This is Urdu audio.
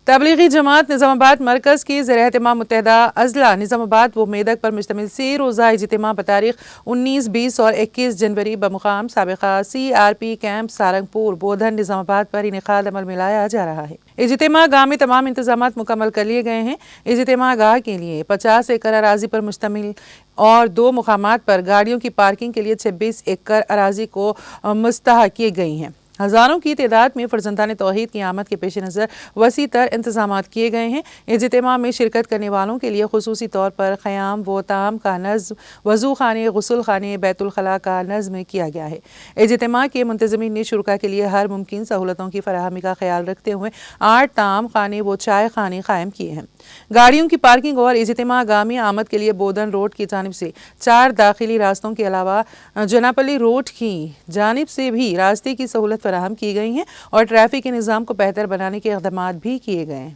تبلیغی جماعت نظام آباد مرکز کی زیر اہتمام متحدہ اضلاع نظام آباد و میدک پر مشتمل 3 روزہ اجتماع بتاریخ 19، 20 اور 21 جنوری بمقام سابقہ CRP کیمپ سارنگپور بودھن نظام آباد پر انعقاد عمل میں لایا جا رہا ہے۔ اجتماع گاہ میں تمام انتظامات مکمل کر لیے گئے ہیں۔ اجتماع گاہ کے لیے 50 ایکڑ اراضی پر مشتمل اور 2 مقامات پر گاڑیوں کی پارکنگ کے لیے 26 ایکڑ اراضی کو مستحق کی گئی ہیں۔ ہزاروں کی تعداد میں فرزندان توحید کی آمد کے پیش نظر وسیع تر انتظامات کیے گئے ہیں۔ اجتماع میں شرکت کرنے والوں کے لیے خصوصی طور پر خیام و طعام کا نظم، وضو خانے، غسل خانے، بیت الخلاء کا نظم کیا گیا ہے۔ اجتماع کے منتظمین نے شرکاء کے لیے ہر ممکن سہولتوں کی فراہمی کا خیال رکھتے ہوئے 8 طعام خانے و چائے خانے قائم کیے ہیں۔ گاڑیوں کی پارکنگ اور اجتماع گاہ میں آمد کے لیے بودھن روڈ کی جانب سے 4 داخلی راستوں کے علاوہ جناپلی روڈ کی جانب سے بھی راستے کی سہولت فراہم کی گئی ہیں اور ٹریفک کے نظام کو بہتر بنانے کے اقدامات بھی کیے گئے ہیں۔